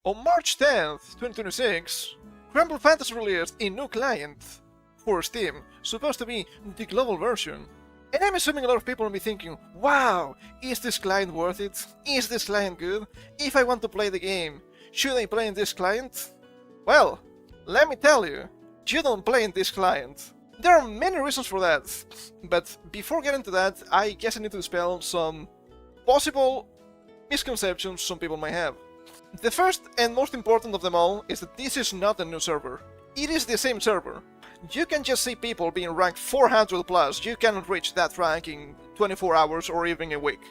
On March 10th, 2026, Granblue Fantasy released a new client for Steam, supposed to be the global version. And I'm assuming a lot of people will be thinking, wow, is this client worth it? Is this client good? If I want to play the game, should I play in this client? Well, let me tell you, you don't play in this client. There are many reasons for that, but before getting to that, I guess I need to dispel some possible misconceptions some people might have. The first and most important of them all is that this is not a new server. It is the same server. You can just see people being ranked 400 plus, you cannot reach that rank in 24 hours or even a week.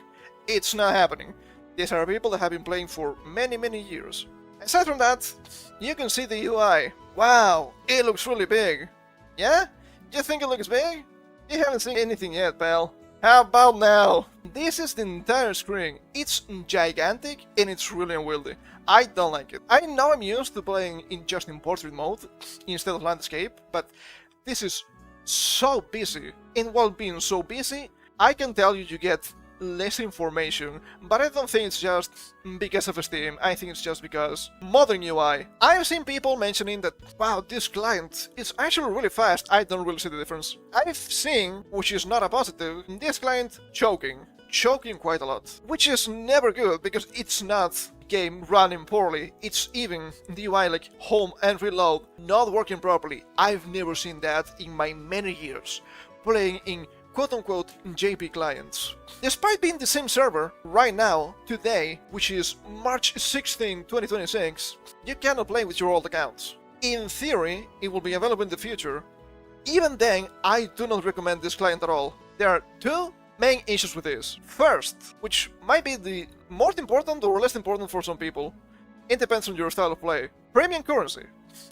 It's not happening. These are people that have been playing for many years. Aside from that, you can see the UI. Wow, it looks really big. Yeah? You think it looks big? You haven't seen anything yet, pal. How about now? This is the entire screen. It's gigantic and it's really unwieldy. I don't like it. I know I'm used to playing just in portrait mode instead of landscape, but this is so busy. And while being so busy, I can tell you get less information, but I don't think it's just because of Steam. I think it's just because modern UI. I've seen people mentioning that, wow, this client is actually really fast. I don't really see the difference. I've seen, which is not a positive, this client choking quite a lot, which is never good because it's not game running poorly. It's even the UI like home and reload not working properly. I've never seen that in my many years playing in quote-unquote JP clients. Despite being the same server right now, today, which is March 16, 2026, you cannot play with your old accounts. In theory, it will be available in the future. Even then, I do not recommend this client at all. There are two main issues with this. First, which might be the most important or less important for some people, it depends on your style of play. Premium currency.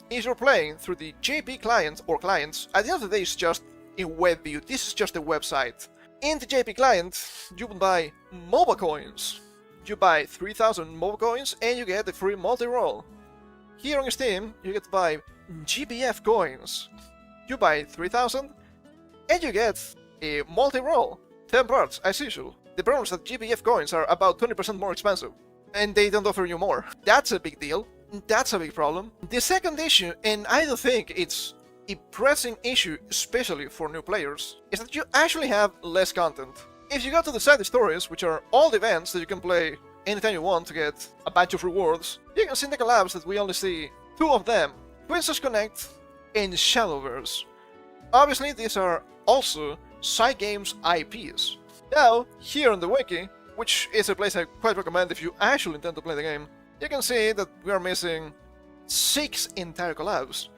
If you're playing through the JP client or clients, at the end of the day it's just a web view. This is just a website. In the JP client, you will buy MOBA coins. You buy 3000 MOBA coins and you get a free multi-roll. Here on Steam, you get to buy GBF coins. You buy 3000 and you get a multi-roll. 10 parts, as usual. The problem is that GBF coins are about 20% more expensive, and they don't offer you more. That's a big deal. That's a big problem. The second issue, and I don't think it's a pressing issue, especially for new players, is that you actually have less content. If you go to the side stories, which are all the events that you can play anytime you want to get a bunch of rewards, you can see in the collabs that we only see two of them, Princess Connect and Shadowverse. Obviously, these are also side games IPs. Now, here on the wiki, which is a place I quite recommend if you actually intend to play the game, you can see that we are missing 6 entire collabs.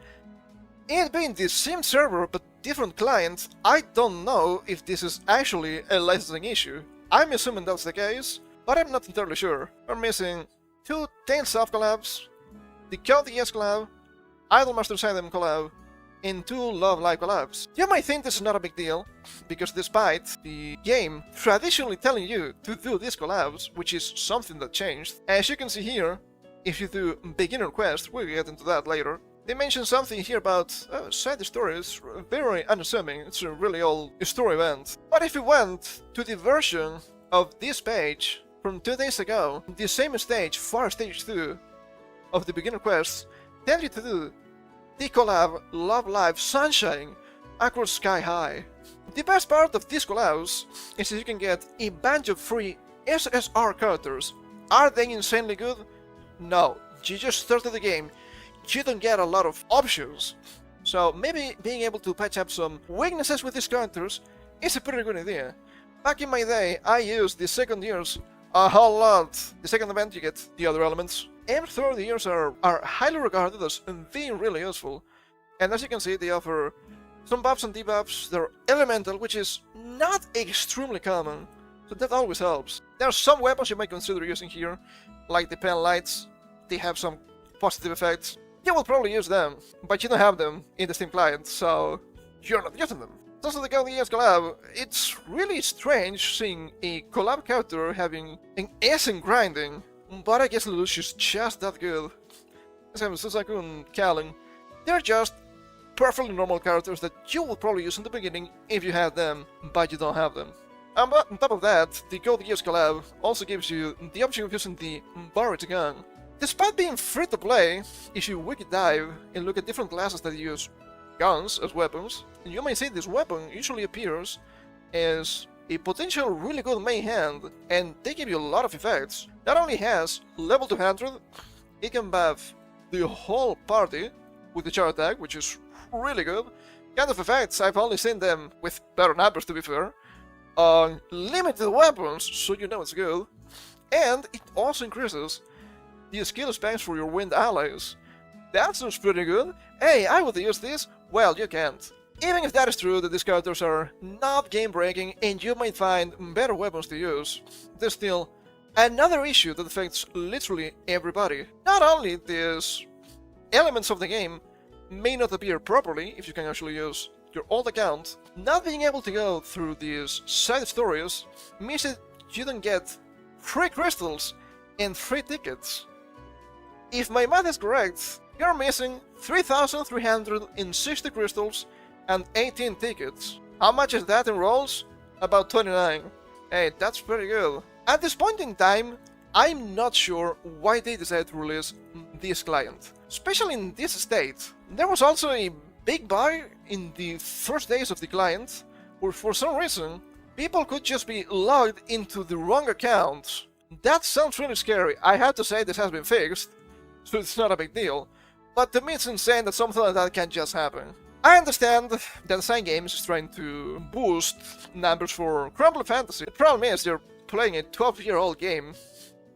It being the same server but different clients, I don't know if this is actually a licensing issue. I'm assuming that's the case, but I'm not entirely sure. We're missing 2 Tales of collabs, the Code ES collab, Idolmaster Sidem collab, and 2 Love Live collabs. You might think this is not a big deal, because despite the game traditionally telling you to do these collabs, which is something that changed, as you can see here, if you do beginner quest, we'll get into that later, they mention something here about side stories, very unassuming, it's a really old story event. But if you went to the version of this page from 2 days ago, the same stage, Far Stage 2 of the beginner quest, tells you to do the collab Love Live Sunshine across Sky High. The best part of these collabs is that you can get a bunch of free SSR characters. Are they insanely good? No, you just started the game. You don't get a lot of options. So maybe being able to patch up some weaknesses with these characters is a pretty good idea. Back in my day, I used the second years a whole lot. The second event you get the other elements. And third years are highly regarded as being really useful. And as you can see, they offer some buffs and debuffs. They're elemental, which is not extremely common, so that always helps. There are some weapons you might consider using here, like the pen lights. They have some positive effects. You will probably use them, but you don't have them in the Steam client, so you're not using them. Also, the Code ES collab, it's really strange seeing a collab character having an S in grinding, but I guess Lelouch is just that good. Let's have Suzaku and Kalin. They're just perfectly normal characters that you will probably use in the beginning if you had them, but you don't have them. And on top of that, the Code ES collab also gives you the option of using the Barrett gun. Despite being free to play, if you wiki dive and look at different classes that use guns as weapons, you may see this weapon usually appears as a potential really good main hand, and they give you a lot of effects. Not only has level 200, it can buff the whole party with the charge attack, which is really good. Kind of effects, I've only seen them with better numbers to be fair, on limited weapons, so you know it's good. And it also increases the skill specs for your wind allies. That sounds pretty good. Hey, I would use this. Well, you can't. Even if that is true that these characters are not game-breaking and you might find better weapons to use, there's still another issue that affects literally everybody. Not only these elements of the game may not appear properly if you can actually use your old account, not being able to go through these side stories means that you don't get free crystals and free tickets. If my math is correct, you're missing 3,360 crystals and 18 tickets. How much is that in rolls? About 29. Hey, that's pretty good. At this point in time, I'm not sure why they decided to release this client, especially in this state. There was also a big bug in the first days of the client, where for some reason, people could just be logged into the wrong account. That sounds really scary. I have to say this has been fixed, so it's not a big deal, but to me it's insane that something like that can just happen. I understand that Sign Games is trying to boost numbers for Granblue Fantasy. The problem is they're playing a 12-year-old game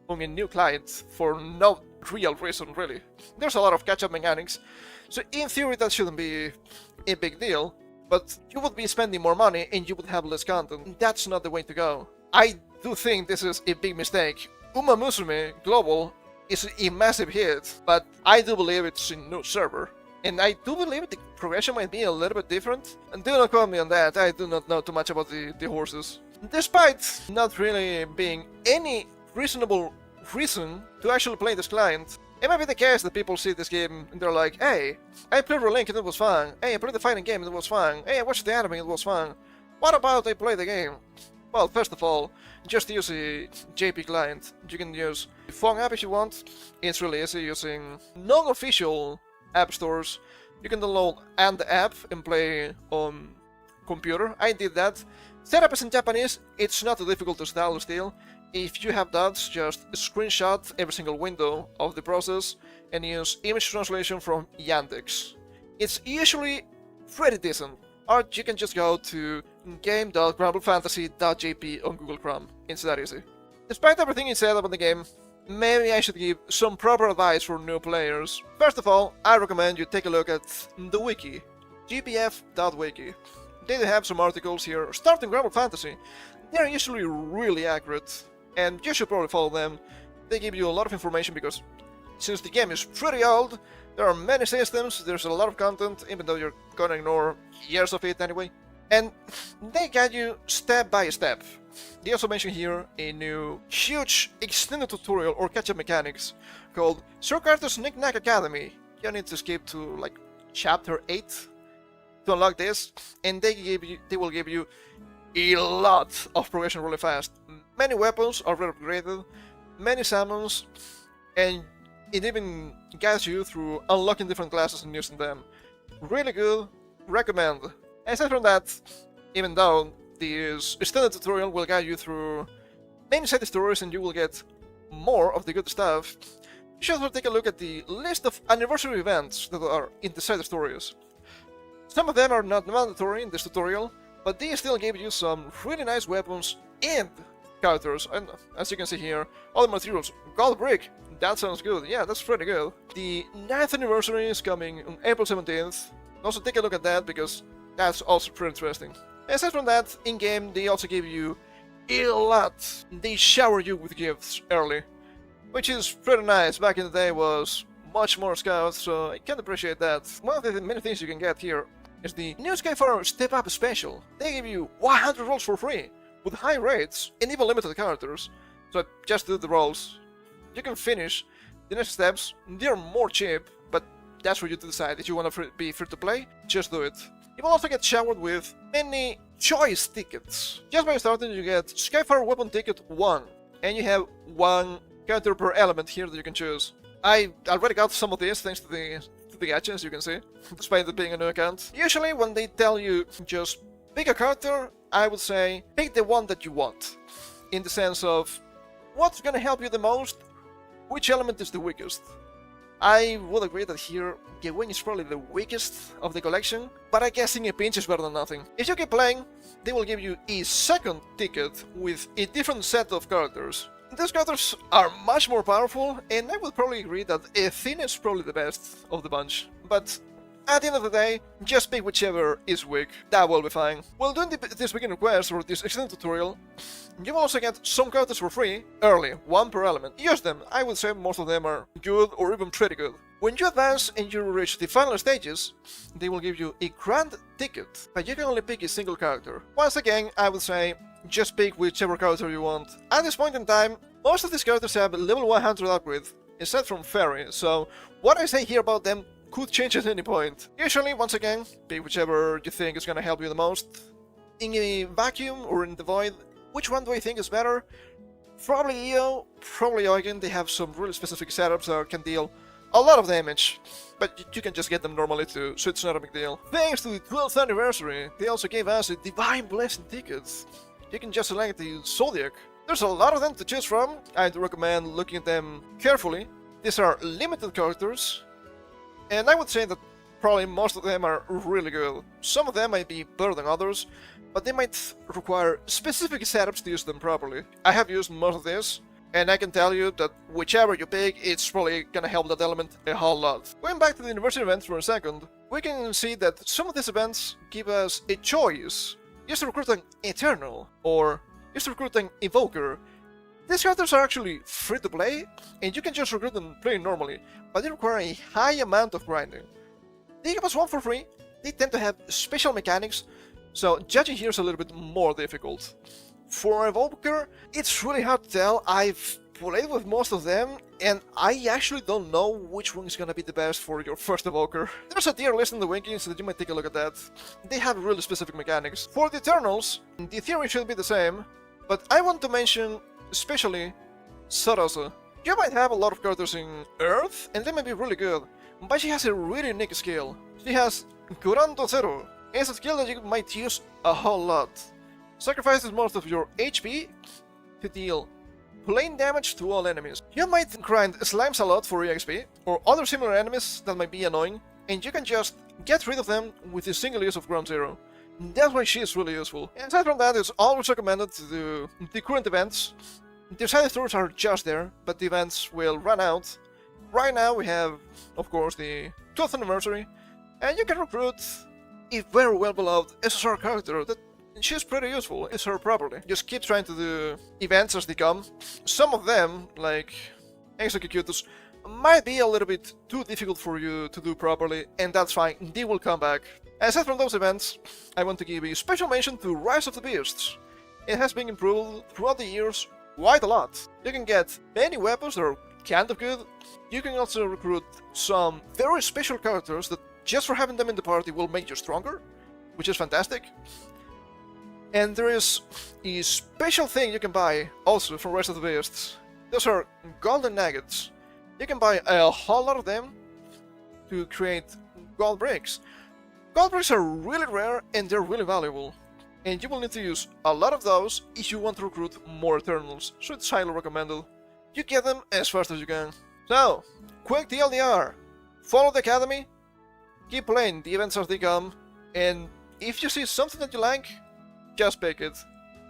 on a new client for no real reason, really. There's a lot of catch-up mechanics, so in theory that shouldn't be a big deal, but you would be spending more money and you would have less content. That's not the way to go. I do think this is a big mistake. Uma Musume Global is a massive hit, but I do believe it's a new server. And I do believe the progression might be a little bit different. And do not quote me on that, I do not know too much about the horses. Despite not really being any reasonable reason to actually play this client, it might be the case that people see this game and they're like, hey, I played Relink and it was fun. Hey, I played the fighting game and it was fun. Hey, I watched the anime and it was fun. What about I play the game? Well, first of all, just use a JP client. You can use the phone app if you want. It's really easy using non-official app stores. You can download the app and play on computer. I did that. Setup is in Japanese. It's not too difficult to install still. If you have doubts, just screenshot every single window of the process and use image translation from Yandex. It's usually pretty decent. Or you can just go to game.granblefantasy.jp on Google Chrome. It's that easy. Despite everything you said about the game, maybe I should give some proper advice for new players. First of all, I recommend you take a look at the wiki, gpf.wiki. They do have some articles here starting Granblue Fantasy. They're usually really accurate, and you should probably follow them. They give you a lot of information because since the game is pretty old, there are many systems, there's a lot of content, even though you're gonna ignore years of it anyway. And they guide you step by step. They also mention here a new huge extended tutorial or catch-up mechanics called Sir Carter's Knick-Knack Academy. You need to skip to like chapter 8 to unlock this, and they will give you a lot of progression really fast. Many weapons are already upgraded, many summons, and it even guides you through unlocking different classes and using them. Really good, recommend. Aside from that, even though this extended tutorial will guide you through many side stories and you will get more of the good stuff, you should also take a look at the list of anniversary events that are in the side stories. Some of them are not mandatory in this tutorial, but they still give you some really nice weapons and characters, and as you can see here, all the materials. Gold brick, that sounds good, yeah, that's pretty good. The 9th anniversary is coming on April 17th, also take a look at that because that's also pretty interesting. Aside from that, in-game they also give you a lot. They shower you with gifts early, which is pretty nice. Back in the day was much more scouts, so I can appreciate that. One of the many things you can get here is the New Skyfire Step Up Special. They give you 100 rolls for free, with high rates and even limited characters. So just do the rolls. You can finish the next steps. They're more cheap, but that's for you to decide. If you want to be free to play, just do it. You will also get showered with many choice tickets. Just by starting, you get Skyfire Weapon Ticket 1, and you have 1 character per element here that you can choose. I already got some of these thanks to the gacha, as you can see, despite it being a new account. Usually when they tell you just pick a character, I would say pick the one that you want. In the sense of what's gonna help you the most, which element is the weakest. I would agree that here Gewin is probably the weakest of the collection, but I guess in a pinch is better than nothing. If you keep playing, they will give you a second ticket with a different set of characters. These characters are much more powerful, and I would probably agree that Athena is probably the best of the bunch. But at the end of the day, just pick whichever is weak, that will be fine. While doing this beginner quest or this extended tutorial, you will also get some characters for free, early, one per element. Use them, I would say most of them are good or even pretty good. When you advance and you reach the final stages, they will give you a grand ticket, but you can only pick a single character. Once again, I would say just pick whichever character you want. At this point in time, most of these characters have level 100 upgrade, aside from Fairy, so what I say here about them could change at any point. Usually, once again, pick whichever you think is gonna help you the most. In a vacuum or in the void, which one do I think is better? Probably EO, probably Eugen. They have some really specific setups that can deal a lot of damage, but you can just get them normally too, so it's not a big deal. Thanks to the 12th anniversary, they also gave us a Divine Blessing ticket. You can just select the Zodiac. There's a lot of them to choose from. I'd recommend looking at them carefully. These are limited characters, and I would say that probably most of them are really good. Some of them might be better than others, but they might require specific setups to use them properly. I have used most of this, and I can tell you that whichever you pick, it's probably gonna help that element a whole lot. Going back to the university events for a second, we can see that some of these events give us a choice. Use to recruit an Eternal, or use to recruit an Evoker. These characters are actually free to play, and you can just recruit them playing normally, but they require a high amount of grinding. They give us one for free, they tend to have special mechanics, so judging here is a little bit more difficult. For Evoker, it's really hard to tell. I've played with most of them, and I actually don't know which one is gonna be the best for your first Evoker. There's a tier list in the wiki, so that you might take a look at that. They have really specific mechanics. For the Eternals, the theory should be the same, but I want to mention especially Sarasa. You might have a lot of characters in Earth, and they may be really good, but she has a really unique skill. She has Curando Zero. It's a skill that you might use a whole lot. Sacrifices most of your HP to deal plain damage to all enemies. You might grind slimes a lot for EXP, or other similar enemies that might be annoying, and you can just get rid of them with a single use of Ground Zero. That's why she is really useful. And aside from that, it's always recommended to do the current events. The side tours are just there, but the events will run out. Right now we have, of course, the 12th anniversary, and you can recruit a very well-beloved SSR character that she's pretty useful, use her properly. Just keep trying to do events as they come. Some of them, like Executus, might be a little bit too difficult for you to do properly, and that's fine, they will come back. Aside from those events, I want to give a special mention to Rise of the Beasts. It has been improved throughout the years quite a lot. You can get many weapons that are kind of good. You can also recruit some very special characters that just for having them in the party will make you stronger, which is fantastic. And there is a special thing you can buy also from Rise of the Beasts. Those are golden nuggets. You can buy a whole lot of them to create gold bricks. Gold bricks are really rare and they're really valuable. And you will need to use a lot of those if you want to recruit more Eternals, so it's highly recommended. You get them as fast as you can. So, quick TLDR. Follow the academy, keep playing the events as they come, and if you see something that you like, just pick it.